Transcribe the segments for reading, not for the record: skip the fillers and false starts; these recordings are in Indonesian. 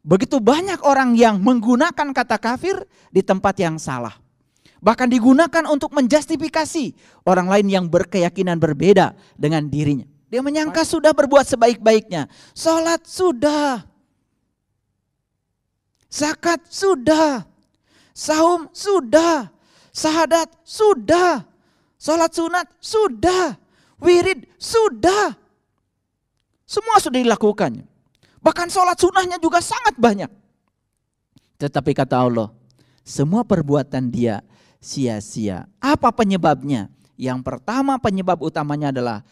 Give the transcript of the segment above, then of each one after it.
Begitu banyak orang yang menggunakan kata kafir di tempat yang salah. Bahkan digunakan untuk menjustifikasi orang lain yang berkeyakinan berbeda dengan dirinya. Dia menyangka sudah berbuat sebaik-baiknya. Sholat sudah. Zakat sudah. Saum sudah. Syahadat sudah. Sholat sunat sudah. Wirid sudah. Semua sudah dilakukannya. Bahkan sholat sunnahnya juga sangat banyak. Tetapi kata Allah, semua perbuatan dia sia-sia. Apa penyebabnya? Yang pertama penyebab utamanya adalah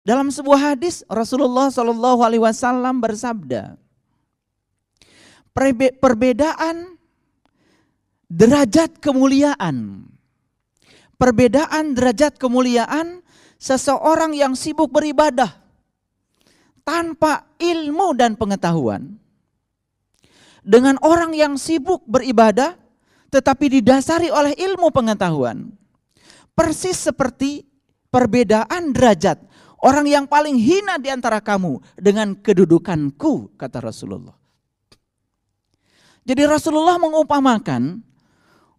dalam sebuah hadis Rasulullah SAW bersabda, perbedaan derajat kemuliaan. Perbedaan derajat kemuliaan seseorang yang sibuk beribadah tanpa ilmu dan pengetahuan dengan orang yang sibuk beribadah tetapi didasari oleh ilmu pengetahuan. Persis seperti perbedaan derajat orang yang paling hina di antara kamu dengan kedudukanku, kata Rasulullah. Jadi Rasulullah mengumpamakan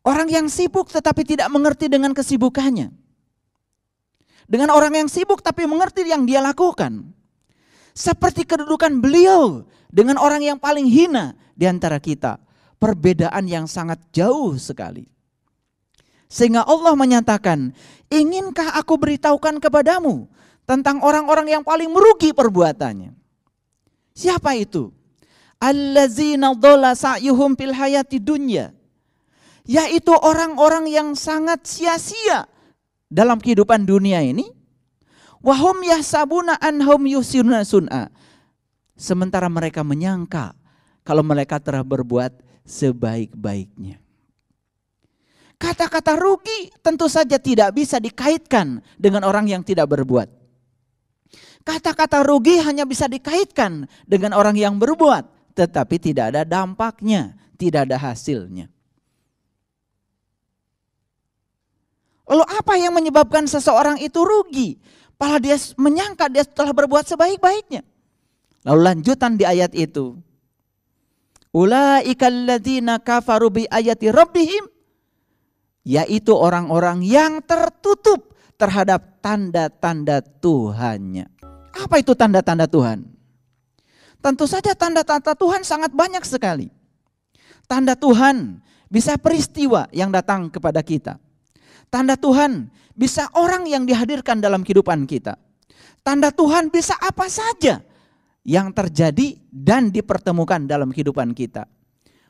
orang yang sibuk tetapi tidak mengerti dengan kesibukannya. Dengan orang yang sibuk tapi mengerti yang dia lakukan. Seperti kedudukan beliau dengan orang yang paling hina di antara kita. Perbedaan yang sangat jauh sekali. Sehingga Allah menyatakan, inginkah aku beritahukan kepadamu tentang orang-orang yang paling merugi perbuatannya? Siapa itu? Allazina dhalla sa'yuhum fil hayati dunya. Yaitu orang-orang yang sangat sia-sia dalam kehidupan dunia ini. Wahum yahsabuna anhum yusiruna sun'a. Sementara mereka menyangka kalau mereka telah berbuat sebaik-baiknya. Kata-kata rugi tentu saja tidak bisa dikaitkan dengan orang yang tidak berbuat. Kata-kata rugi hanya bisa dikaitkan dengan orang yang berbuat, tetapi tidak ada dampaknya, tidak ada hasilnya. Lalu apa yang menyebabkan seseorang itu rugi? Padahal dia menyangka dia telah berbuat sebaik-baiknya. Lalu lanjutan di ayat itu. Ulaika alladzina kafaru bi ayati rabbihim. Yaitu orang-orang yang tertutup terhadap tanda-tanda Tuhannya. Apa itu tanda-tanda Tuhan? Tentu saja tanda-tanda Tuhan sangat banyak sekali. Tanda Tuhan bisa peristiwa yang datang kepada kita. Tanda Tuhan bisa orang yang dihadirkan dalam kehidupan kita. Tanda Tuhan bisa apa saja yang terjadi dan dipertemukan dalam kehidupan kita.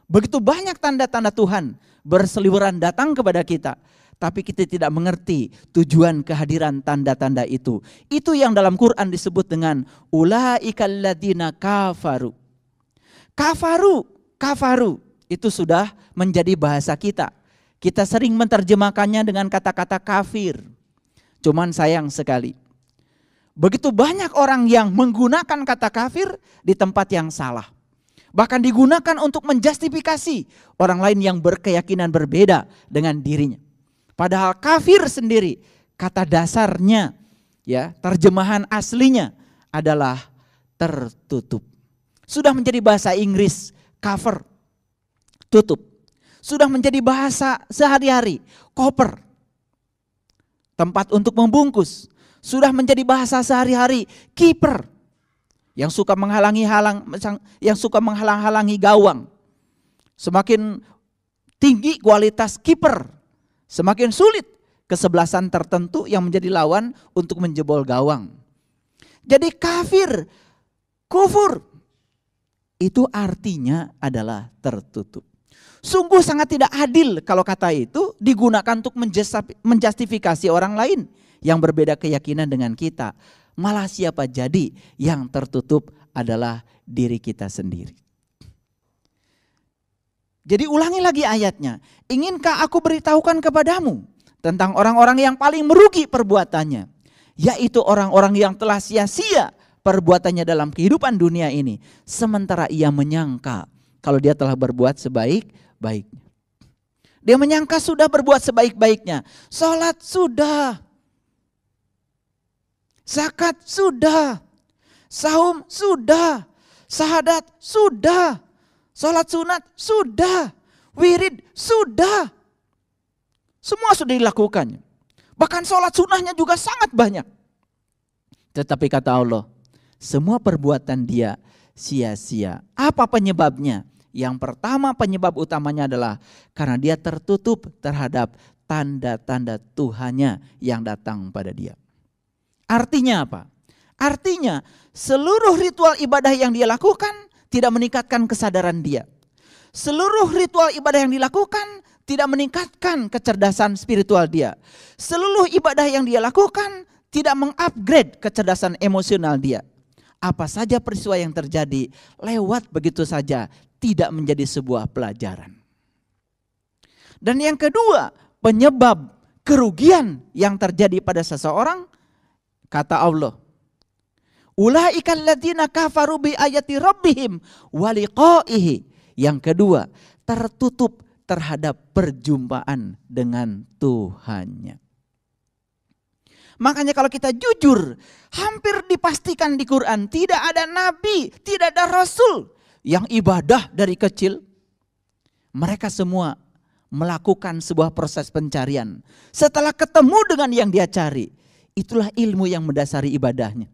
Begitu banyak tanda-tanda Tuhan berseliweran datang kepada kita. Tapi kita tidak mengerti tujuan kehadiran tanda-tanda itu. Itu yang dalam Quran disebut dengan ulaikal ladzina kafaru. Kafaru itu sudah menjadi bahasa kita. Kita sering menerjemahkannya dengan kata-kata kafir. Cuman sayang sekali. Begitu banyak orang yang menggunakan kata kafir di tempat yang salah. Bahkan digunakan untuk menjustifikasi orang lain yang berkeyakinan berbeda dengan dirinya. Padahal kafir sendiri kata dasarnya, ya, terjemahan aslinya adalah tertutup. Sudah menjadi bahasa Inggris, cover, tutup. Sudah menjadi bahasa sehari-hari, koper, tempat untuk membungkus. Sudah menjadi bahasa sehari-hari, kiper, yang suka menghalang-halangi gawang. Semakin tinggi kualitas kiper, semakin sulit kesebelasan tertentu yang menjadi lawan untuk menjebol gawang. Jadi kafir, kufur, itu artinya adalah tertutup. Sungguh sangat tidak adil kalau kata itu digunakan untuk menjustifikasi orang lain yang berbeda keyakinan dengan kita. Malah siapa jadi yang tertutup adalah diri kita sendiri. Jadi ulangi lagi ayatnya. Inginkah aku beritahukan kepadamu tentang orang-orang yang paling merugi perbuatannya. Yaitu orang-orang yang telah sia-sia perbuatannya dalam kehidupan dunia ini. Sementara ia menyangka kalau dia telah berbuat sebaik-baiknya. Dia menyangka sudah berbuat sebaik-baiknya. Sholat sudah. Zakat sudah. Saum sudah, syahadat sudah, sholat sunat sudah, wirid sudah. Semua sudah dilakukannya. Bahkan sholat sunnahnya juga sangat banyak. Tetapi kata Allah, semua perbuatan dia sia-sia. Apa penyebabnya? Yang pertama penyebab utamanya adalah karena dia tertutup terhadap tanda-tanda Tuhannya yang datang pada dia. Artinya apa? Artinya seluruh ritual ibadah yang dia lakukan tidak meningkatkan kesadaran dia. Seluruh ritual ibadah yang dilakukan tidak meningkatkan kecerdasan spiritual dia. Seluruh ibadah yang dia lakukan tidak mengupgrade kecerdasan emosional dia. Apa saja peristiwa yang terjadi lewat begitu saja, tidak menjadi sebuah pelajaran. Dan yang kedua, penyebab kerugian yang terjadi pada seseorang, kata Allah, ulaikal ladzina kafaru bi ayati rabbihim wa liqaihi. Yang kedua, tertutup terhadap perjumpaan dengan Tuhannya. Makanya kalau kita jujur, hampir dipastikan di Quran tidak ada nabi, tidak ada rasul yang ibadah dari kecil. Mereka semua melakukan sebuah proses pencarian. Setelah ketemu dengan yang dia cari, itulah ilmu yang mendasari ibadahnya.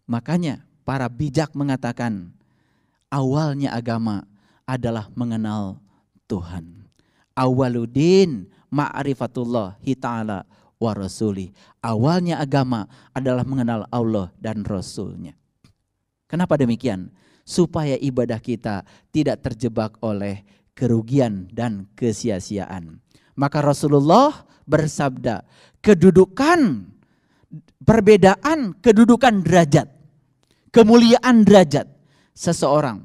Makanya para bijak mengatakan awalnya agama adalah mengenal Tuhan. Awaludin ma'rifatullahi ta'ala wa rasulih. Awalnya agama adalah mengenal Allah dan Rasulnya. Kenapa demikian? Supaya ibadah kita tidak terjebak oleh kerugian dan kesia-siaan. Maka Rasulullah bersabda, perbedaan kedudukan derajat, kemuliaan derajat seseorang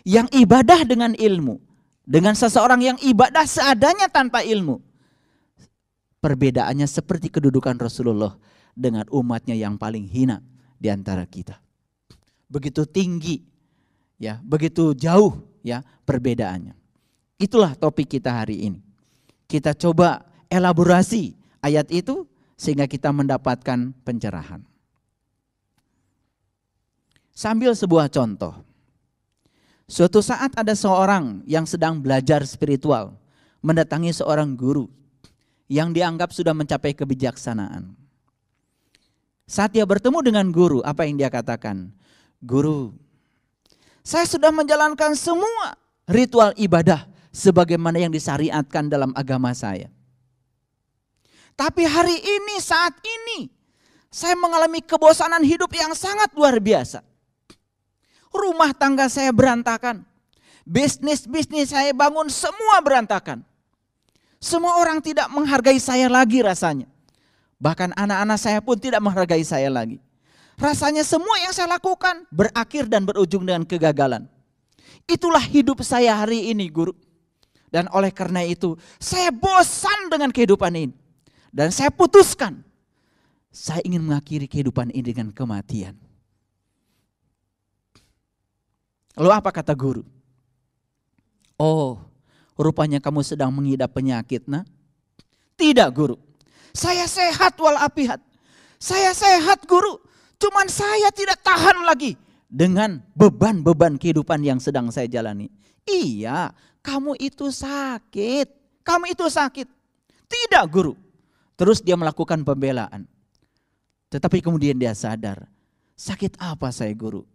yang ibadah dengan ilmu, dengan seseorang yang ibadah seadanya tanpa ilmu. Perbedaannya seperti kedudukan Rasulullah dengan umatnya yang paling hina di antara kita. Begitu tinggi, ya, begitu jauh ya perbedaannya. Itulah topik kita hari ini. Kita coba elaborasi ayat itu sehingga kita mendapatkan pencerahan. Sambil sebuah contoh. Suatu saat ada seorang yang sedang belajar spiritual mendatangi seorang guru yang dianggap sudah mencapai kebijaksanaan. Saat dia bertemu dengan guru, apa yang dia katakan? Guru, saya sudah menjalankan semua ritual ibadah sebagaimana yang disyariatkan dalam agama saya. Tapi hari ini, saat ini, saya mengalami kebosanan hidup yang sangat luar biasa. Rumah tangga saya berantakan. Bisnis saya bangun semua berantakan. Semua orang tidak menghargai saya lagi rasanya. Bahkan anak-anak saya pun tidak menghargai saya lagi. Rasanya semua yang saya lakukan berakhir dan berujung dengan kegagalan. Itulah hidup saya hari ini, guru. Dan oleh karena itu, saya bosan dengan kehidupan ini. Dan saya putuskan, saya ingin mengakhiri kehidupan ini dengan kematian. Lalu apa kata guru? Oh, rupanya kamu sedang mengidap penyakit, nah? Tidak, guru. Saya sehat walafiat. Saya sehat, guru. Cuman saya tidak tahan lagi dengan beban-beban kehidupan yang sedang saya jalani. Iya, kamu itu sakit. Kamu itu sakit. Tidak, guru. Terus dia melakukan pembelaan. Tetapi kemudian dia sadar. Sakit apa saya, guru?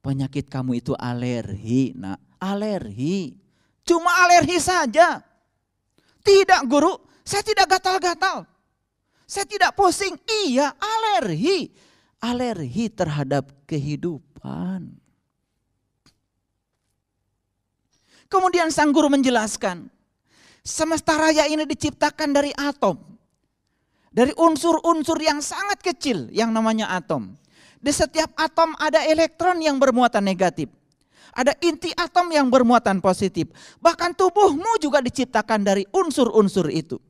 Penyakit kamu itu alergi, nak. Alergi. Cuma alergi saja. Tidak, guru. Saya tidak gatal-gatal. Saya tidak pusing. Iya, alergi. Alergi terhadap kehidupan. Kemudian sang guru menjelaskan. Semesta raya ini diciptakan dari atom. Dari unsur-unsur yang sangat kecil yang namanya atom. Di setiap atom ada elektron yang bermuatan negatif. Ada inti atom yang bermuatan positif. Bahkan tubuhmu juga diciptakan dari unsur-unsur itu.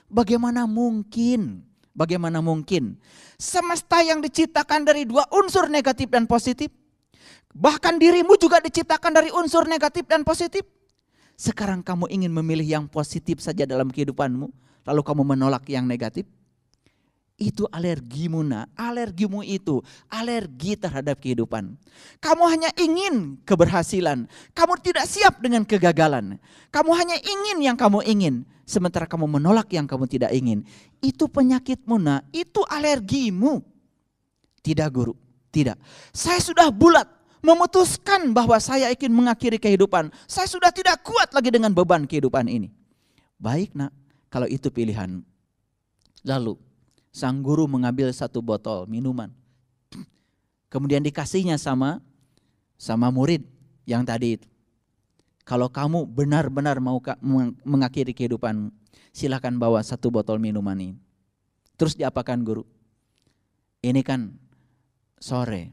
Bagaimana mungkin semesta yang diciptakan dari dua unsur negatif dan positif, bahkan dirimu juga diciptakan dari unsur negatif dan positif. Sekarang kamu ingin memilih yang positif saja dalam kehidupanmu, lalu kamu menolak yang negatif. Itu alergimu nak, alergimu itu, alergi terhadap kehidupan. Kamu hanya ingin keberhasilan, kamu tidak siap dengan kegagalan. Kamu hanya ingin yang kamu ingin, sementara kamu menolak yang kamu tidak ingin. Itu penyakitmu nak, itu alergimu. Tidak guru, tidak. Saya sudah bulat memutuskan bahwa saya ingin mengakhiri kehidupan. Saya sudah tidak kuat lagi dengan beban kehidupan ini. Baik nak, kalau itu pilihan. Lalu sang guru mengambil 1 botol minuman. Kemudian dikasihnya sama murid yang tadi itu. Kalau kamu benar-benar mau mengakhiri kehidupan, silakan bawa 1 botol minuman ini. Terus diapakan guru? Ini kan sore.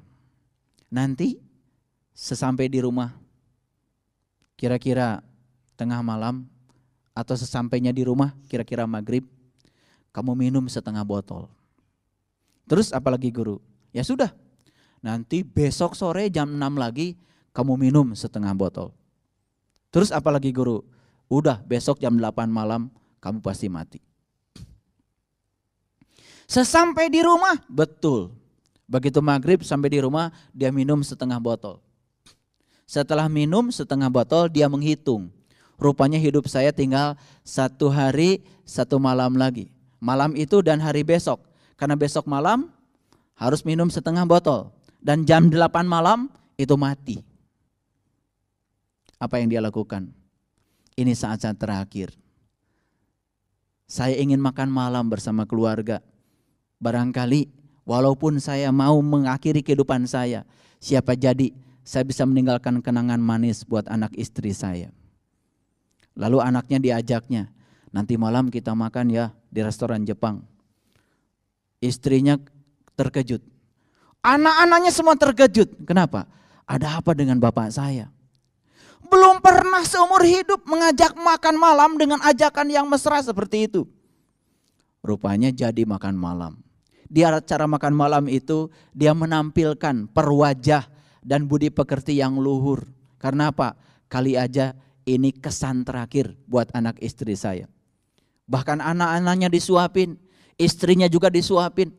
Nanti sesampai di rumah, kira-kira tengah malam atau sesampainya di rumah, kira-kira maghrib, kamu minum 1/2 botol. Terus apalagi guru? Ya sudah, nanti besok sore jam 6 lagi kamu minum 1/2 botol. Terus apalagi guru? Udah besok jam 8 malam kamu pasti mati. Sesampai di rumah, betul. Begitu maghrib sampai di rumah dia minum 1/2 botol. Setelah minum 1/2 botol dia menghitung. Rupanya hidup saya tinggal 1 hari 1 malam lagi. Malam itu dan hari besok. Karena besok malam harus minum 1/2 botol. Dan jam 8 malam itu mati. Apa yang dia lakukan? Ini saat-saat terakhir. Saya ingin makan malam bersama keluarga. Barangkali walaupun saya mau mengakhiri kehidupan saya, siapa jadi saya bisa meninggalkan kenangan manis buat anak istri saya. Lalu anaknya diajaknya, nanti malam kita makan ya di restoran Jepang. Istrinya terkejut. Anak-anaknya semua terkejut. Kenapa? Ada apa dengan bapak saya? Belum pernah seumur hidup mengajak makan malam dengan ajakan yang mesra seperti itu. Rupanya jadi makan malam. Di acara makan malam itu dia menampilkan perwajah dan budi pekerti yang luhur. Karena apa? Kali aja ini kesan terakhir buat anak istri saya. Bahkan anak-anaknya disuapin, istrinya juga disuapin.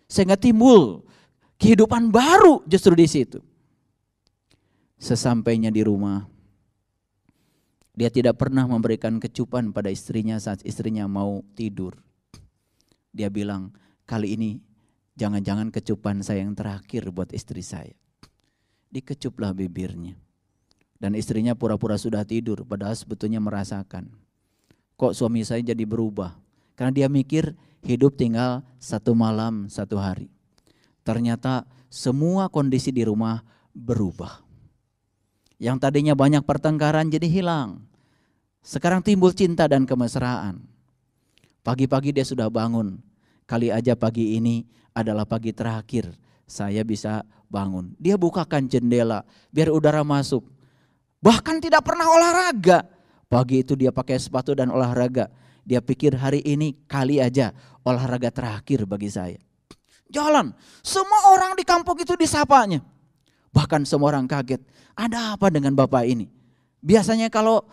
Sehingga timbul kehidupan baru justru di situ. Sesampainya di rumah, dia tidak pernah memberikan kecupan pada istrinya saat istrinya mau tidur. Dia bilang, kali ini jangan-jangan kecupan saya yang terakhir buat istri saya. Dikecuplah bibirnya. Dan istrinya pura-pura sudah tidur, padahal sebetulnya merasakan. Kok suami saya jadi berubah? Karena dia mikir hidup tinggal 1 malam 1 hari. Ternyata semua kondisi di rumah berubah. Yang tadinya banyak pertengkaran jadi hilang. Sekarang timbul cinta dan kemesraan. Pagi-pagi dia sudah bangun. Kali aja pagi ini adalah pagi terakhir saya bisa bangun. Dia bukakan jendela biar udara masuk. Bahkan tidak pernah olahraga. Pagi itu dia pakai sepatu dan olahraga. Dia pikir hari ini kali aja olahraga terakhir bagi saya. Jalan, semua orang di kampung itu disapanya. Bahkan semua orang kaget, ada apa dengan bapak ini? Biasanya kalau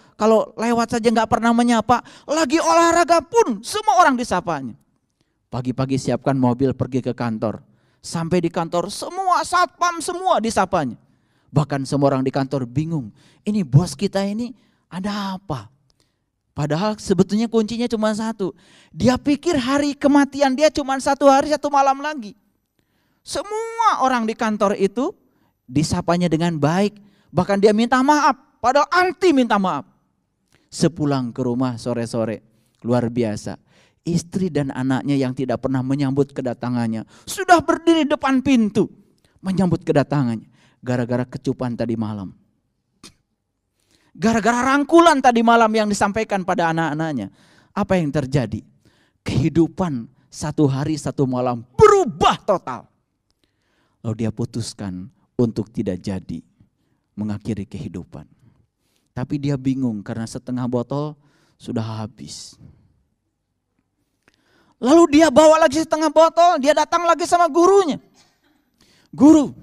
lewat saja nggak pernah menyapa, lagi olahraga pun semua orang disapanya. Pagi-pagi siapkan mobil pergi ke kantor. Sampai di kantor semua satpam semua disapanya. Bahkan semua orang di kantor bingung, ini bos kita ini ada apa? Padahal sebetulnya kuncinya cuma 1. Dia pikir hari kematian dia cuma 1 hari 1 malam lagi. Semua orang di kantor itu disapanya dengan baik. Bahkan dia minta maaf, padahal anti minta maaf. Sepulang ke rumah sore-sore, luar biasa. Istri dan anaknya yang tidak pernah menyambut kedatangannya sudah berdiri depan pintu menyambut kedatangannya. Gara-gara kecupan tadi malam. Gara-gara rangkulan tadi malam yang disampaikan pada anak-anaknya. Apa yang terjadi? Kehidupan 1 hari 1 malam berubah total. Lalu dia putuskan untuk tidak jadi mengakhiri kehidupan. Tapi dia bingung karena 1/2 botol sudah habis. Lalu dia bawa lagi 1/2 botol, dia datang lagi sama gurunya. Guru,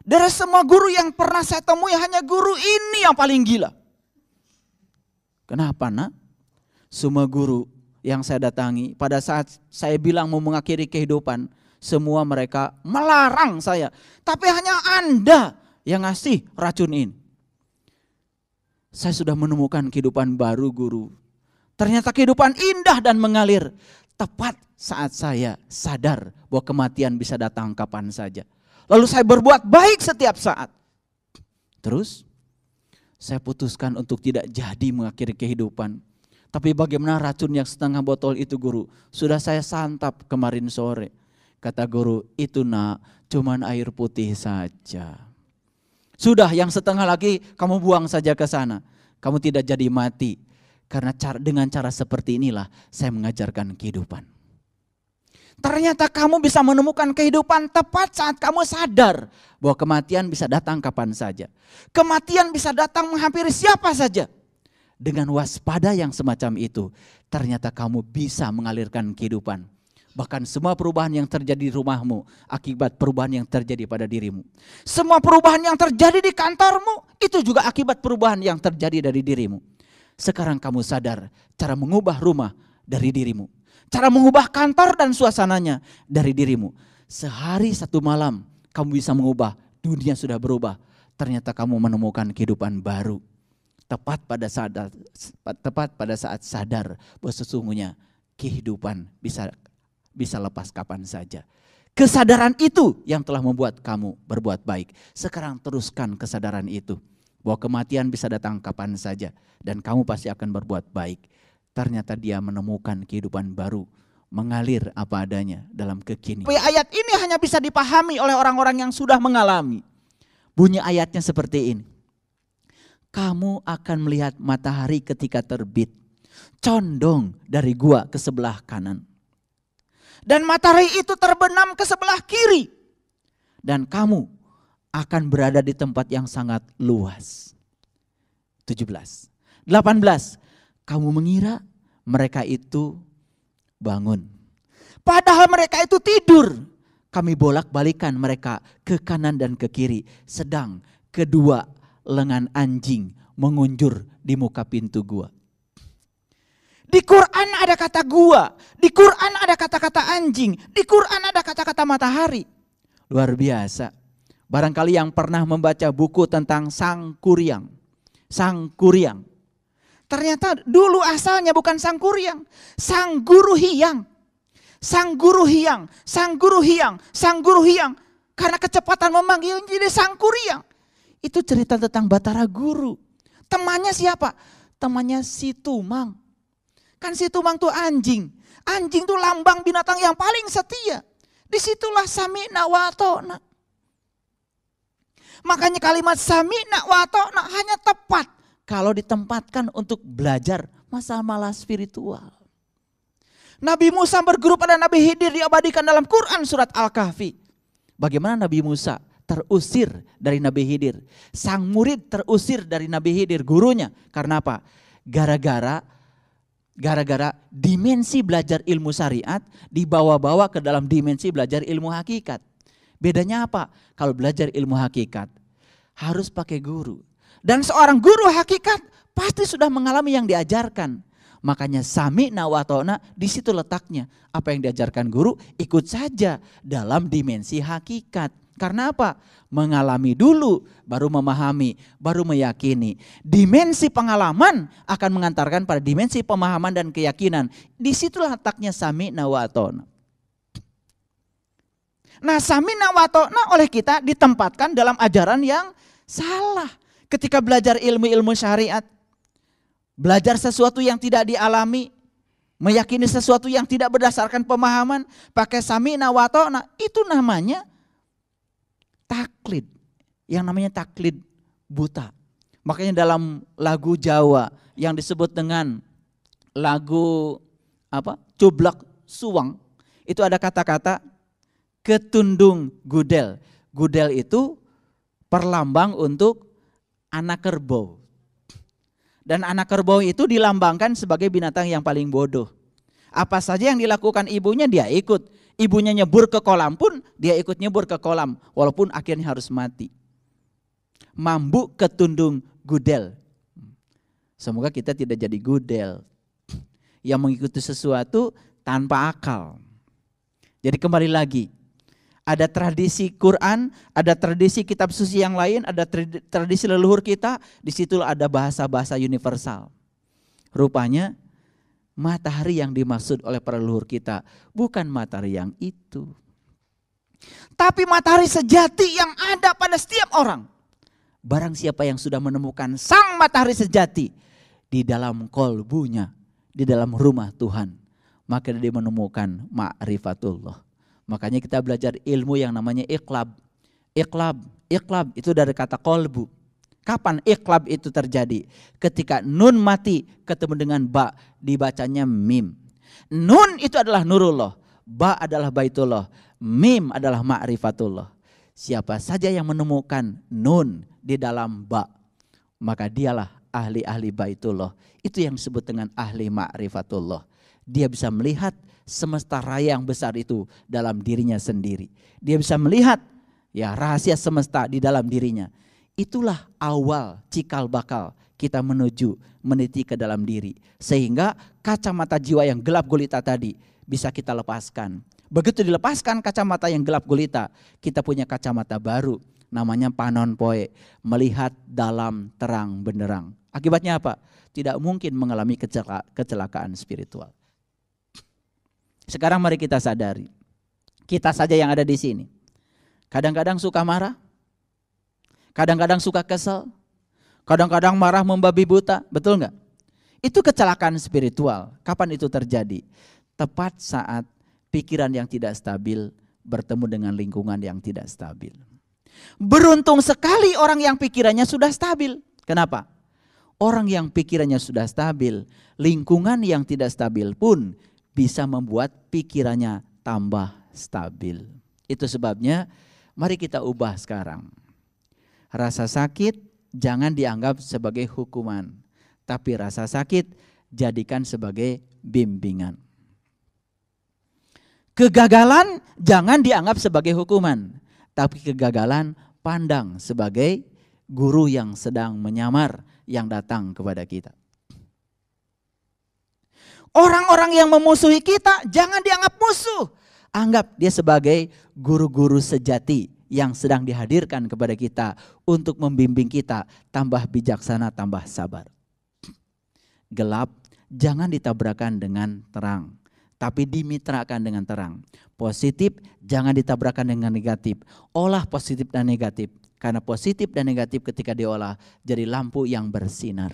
dari semua guru yang pernah saya temui hanya guru ini yang paling gila. Kenapa nak? Semua guru yang saya datangi, pada saat saya bilang mau mengakhiri kehidupan, semua mereka melarang saya. Tapi hanya Anda yang ngasih racun ini. Saya sudah menemukan kehidupan baru, guru. Ternyata kehidupan indah dan mengalir. Tepat saat saya sadar bahwa kematian bisa datang kapan saja. Lalu saya berbuat baik setiap saat. Terus saya putuskan untuk tidak jadi mengakhiri kehidupan. Tapi bagaimana racun yang setengah botol itu, guru? Sudah saya santap kemarin sore. Kata guru, itu nak cuman air putih saja. Sudah, yang setengah lagi kamu buang saja ke sana. Kamu tidak jadi mati. Karena dengan cara seperti inilah saya mengajarkan kehidupan. Ternyata kamu bisa menemukan kehidupan tepat saat kamu sadar bahwa kematian bisa datang kapan saja. Kematian bisa datang menghampiri siapa saja. Dengan waspada yang semacam itu, ternyata kamu bisa mengalirkan kehidupan. Bahkan semua perubahan yang terjadi di rumahmu akibat perubahan yang terjadi pada dirimu. Semua perubahan yang terjadi di kantormu itu juga akibat perubahan yang terjadi dari dirimu. Sekarang kamu sadar cara mengubah rumah dari dirimu. Cara mengubah kantor dan suasananya dari dirimu. Sehari satu malam kamu bisa mengubah, dunia sudah berubah. Ternyata kamu menemukan kehidupan baru. Tepat pada saat sadar bahwa sesungguhnya kehidupan bisa lepas kapan saja. Kesadaran itu yang telah membuat kamu berbuat baik. Sekarang teruskan kesadaran itu. Bahwa kematian bisa datang kapan saja. Dan kamu pasti akan berbuat baik. Ternyata dia menemukan kehidupan baru. Mengalir apa adanya dalam kekinian. Ayat ini hanya bisa dipahami oleh orang-orang yang sudah mengalami. Bunyi ayatnya seperti ini. Kamu akan melihat matahari ketika terbit. Condong dari gua ke sebelah kanan. Dan matahari itu terbenam ke sebelah kiri. Dan kamu akan berada di tempat yang sangat luas. 17. 18. Kamu mengira mereka itu bangun. Padahal mereka itu tidur. Kami bolak-balikan mereka ke kanan dan ke kiri. Sedang kedua lengan anjing mengunjur di muka pintu gua. Di Quran ada kata gua, di Quran ada kata-kata anjing, di Quran ada kata-kata matahari. Luar biasa. Barangkali yang pernah membaca buku tentang Sang Kuryang. Sang Kuryang. Ternyata dulu asalnya bukan Sang Kuryang, Sang Guru Hyang. Sang Guru Hyang, Sang Guru Hyang, Sang Guru Hyang. Karena kecepatan memanggil jadi Sang Kuryang. Itu cerita tentang Batara Guru. Temannya siapa? Temannya si Tumang. Kan si Tumang tuh anjing. Anjing tuh lambang binatang yang paling setia. Disitulah sami'na wa ata'na. Makanya kalimat sami'na wa ata'na hanya tepat kalau ditempatkan untuk belajar masalah spiritual. Nabi Musa berguru pada Nabi Khidir diabadikan dalam Quran surat Al-Kahfi. Bagaimana Nabi Musa terusir dari Nabi Khidir. Sang murid terusir dari Nabi Khidir, gurunya. Karena apa? Gara-gara dimensi belajar ilmu syariat dibawa-bawa ke dalam dimensi belajar ilmu hakikat. Bedanya apa? Kalau belajar ilmu hakikat harus pakai guru. Dan seorang guru hakikat pasti sudah mengalami yang diajarkan. Makanya sami'na wa ata'na, di situ letaknya. Apa yang diajarkan guru ikut saja dalam dimensi hakikat. Karena apa? Mengalami dulu, baru memahami, baru meyakini. Dimensi pengalaman akan mengantarkan pada dimensi pemahaman dan keyakinan. Disitulah letaknya sami'na wa ata'na. Nah, sami'na wa ata'na oleh kita ditempatkan dalam ajaran yang salah. Ketika belajar ilmu-ilmu syariat, belajar sesuatu yang tidak dialami, meyakini sesuatu yang tidak berdasarkan pemahaman, pakai sami'na wa ata'na, itu namanya taklid, yang namanya taklid buta. Makanya dalam lagu Jawa yang disebut dengan lagu Cublak Suwang, itu ada kata-kata ketundung gudel. Gudel itu perlambang untuk anak kerbau. Dan anak kerbau itu dilambangkan sebagai binatang yang paling bodoh. Apa saja yang dilakukan ibunya dia ikut. Ibunya nyebur ke kolam pun dia ikut nyebur ke kolam. Walaupun akhirnya harus mati. Mambu ketundung gudel. Semoga kita tidak jadi gudel. yang mengikuti sesuatu tanpa akal. Jadi kembali lagi, ada tradisi Quran, ada tradisi kitab suci yang lain, ada tradisi leluhur kita, di situ ada bahasa-bahasa universal. Rupanya matahari yang dimaksud oleh para leluhur kita bukan matahari yang itu. Tapi matahari sejati yang ada pada setiap orang. Barang siapa yang sudah menemukan sang matahari sejati di dalam kolbunya, di dalam rumah Tuhan, maka dia menemukan ma'rifatullah. Makanya kita belajar ilmu yang namanya iqlab. Iqlab itu dari kata kolbu. Kapan iqlab itu terjadi? Ketika nun mati ketemu dengan ba, dibacanya mim. Nun itu adalah nurullah, ba adalah baitullah, mim adalah ma'rifatullah. Siapa saja yang menemukan nun di dalam ba, maka dialah ahli-ahli baitullah. Itu yang disebut dengan ahli ma'rifatullah. Dia bisa melihat semesta raya yang besar itu dalam dirinya sendiri. Dia bisa melihat ya rahasia semesta di dalam dirinya. Itulah awal cikal bakal kita menuju meniti ke dalam diri. Sehingga kacamata jiwa yang gelap gulita tadi bisa kita lepaskan. Begitu dilepaskan kacamata yang gelap gulita, kita punya kacamata baru. Namanya panon poe, melihat dalam terang benderang. Akibatnya apa? Tidak mungkin mengalami kecelakaan spiritual. Sekarang mari kita sadari, kita saja yang ada di sini. Kadang-kadang suka marah, kadang-kadang suka kesel, kadang-kadang marah membabi buta, betul nggak? Itu kecelakaan spiritual. Kapan itu terjadi? Tepat saat pikiran yang tidak stabil bertemu dengan lingkungan yang tidak stabil. Beruntung sekali orang yang pikirannya sudah stabil. Kenapa? Orang yang pikirannya sudah stabil, lingkungan yang tidak stabil pun bisa membuat pikirannya tambah stabil. Itu sebabnya mari kita ubah sekarang. Rasa sakit jangan dianggap sebagai hukuman, tapi rasa sakit jadikan sebagai bimbingan. Kegagalan jangan dianggap sebagai hukuman, tapi kegagalan pandang sebagai guru yang sedang menyamar yang datang kepada kita. Orang-orang yang memusuhi kita jangan dianggap musuh. Anggap dia sebagai guru-guru sejati yang sedang dihadirkan kepada kita untuk membimbing kita tambah bijaksana, tambah sabar. Gelap jangan ditabrakan dengan terang, tapi dimitrakan dengan terang. Positif jangan ditabrakan dengan negatif. Olah positif dan negatif. Karena positif dan negatif ketika diolah jadi lampu yang bersinar.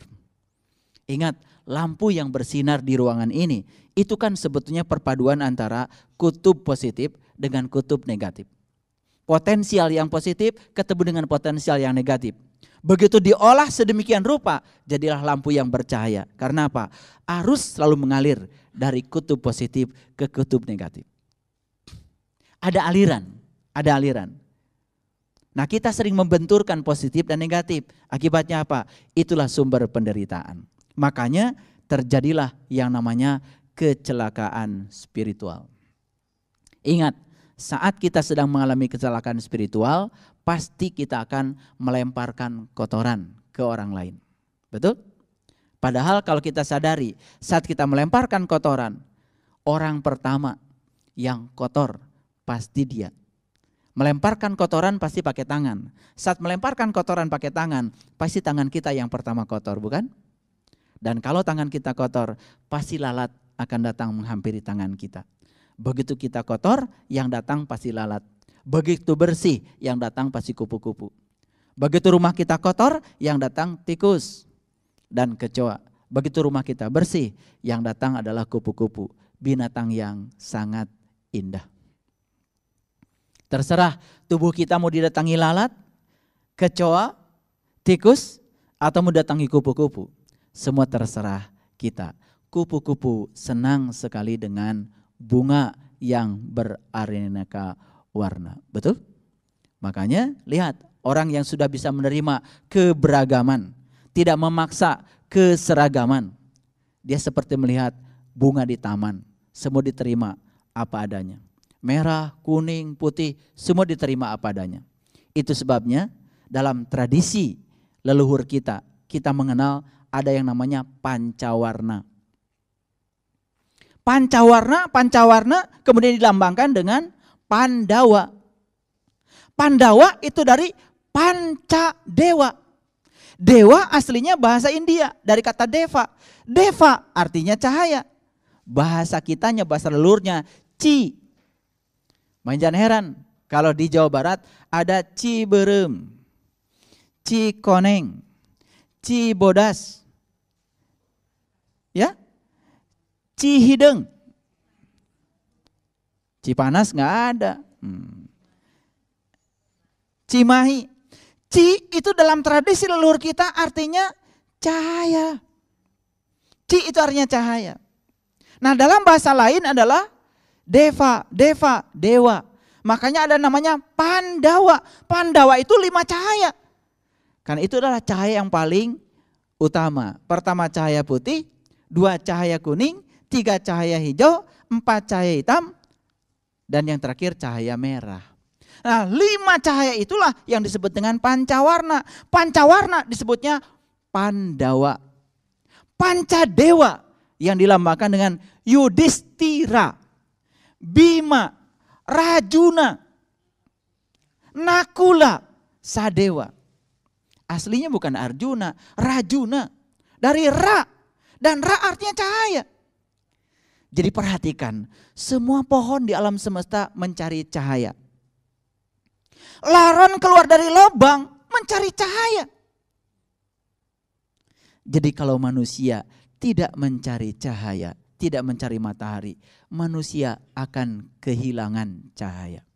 Ingat, lampu yang bersinar di ruangan ini, itu kan sebetulnya perpaduan antara kutub positif dengan kutub negatif. Potensial yang positif ketemu dengan potensial yang negatif. Begitu diolah sedemikian rupa, jadilah lampu yang bercahaya. Karena apa? Arus selalu mengalir dari kutub positif ke kutub negatif. Ada aliran, ada aliran. Nah, kita sering membenturkan positif dan negatif. Akibatnya apa? Itulah sumber penderitaan. Makanya terjadilah yang namanya kecelakaan spiritual. Ingat, saat kita sedang mengalami kecelakaan spiritual, pasti kita akan melemparkan kotoran ke orang lain. Betul? Padahal kalau kita sadari, saat kita melemparkan kotoran, orang pertama yang kotor pasti dia. Melemparkan kotoran pasti pakai tangan. Saat melemparkan kotoran pakai tangan, pasti tangan kita yang pertama kotor, bukan? Dan kalau tangan kita kotor, pasti lalat akan datang menghampiri tangan kita. Begitu kita kotor, yang datang pasti lalat. Begitu bersih, yang datang pasti kupu-kupu. Begitu rumah kita kotor, yang datang tikus dan kecoa. Begitu rumah kita bersih, yang datang adalah kupu-kupu. Binatang yang sangat indah. Terserah tubuh kita mau didatangi lalat, kecoa, tikus, atau mau datangi kupu-kupu. Semua terserah kita. Kupu-kupu senang sekali dengan bunga yang beraneka warna. Betul? Makanya lihat, orang yang sudah bisa menerima keberagaman, tidak memaksa keseragaman. Dia seperti melihat bunga di taman, semua diterima apa adanya. Merah, kuning, putih, semua diterima apa adanya. Itu sebabnya dalam tradisi leluhur kita, kita mengenal ada yang namanya pancawarna. Pancawarna kemudian dilambangkan dengan Pandawa. Pandawa itu dari panca dewa. Dewa aslinya bahasa India dari kata deva. Deva artinya cahaya. Bahasa kitanya, bahasa leluhurnya Ci. Jangan heran kalau di Jawa Barat ada Ciberem, Cikoneng, Cibodas, ya, Cihideng, Cipanas nggak ada, Cimahi. Ci itu dalam tradisi leluhur kita artinya cahaya. Ci itu artinya cahaya. Nah dalam bahasa lain adalah deva, dewa. Makanya ada namanya Pandawa. Pandawa itu 5 cahaya. Karena itu adalah cahaya yang paling utama. Pertama cahaya putih, 2 cahaya kuning, 3 cahaya hijau, 4 cahaya hitam, dan yang terakhir cahaya merah. Nah 5 cahaya itulah yang disebut dengan pancawarna. Pancawarna disebutnya Pandawa. Pancadewa yang dilambangkan dengan Yudhistira, Bima, Rajuna, Nakula, Sadewa. Aslinya bukan Arjuna, Rajuna. Dari Ra. Dan Ra artinya cahaya. Jadi perhatikan, semua pohon di alam semesta mencari cahaya. Laron keluar dari lubang mencari cahaya. Jadi kalau manusia tidak mencari cahaya, tidak mencari matahari, manusia akan kehilangan cahaya.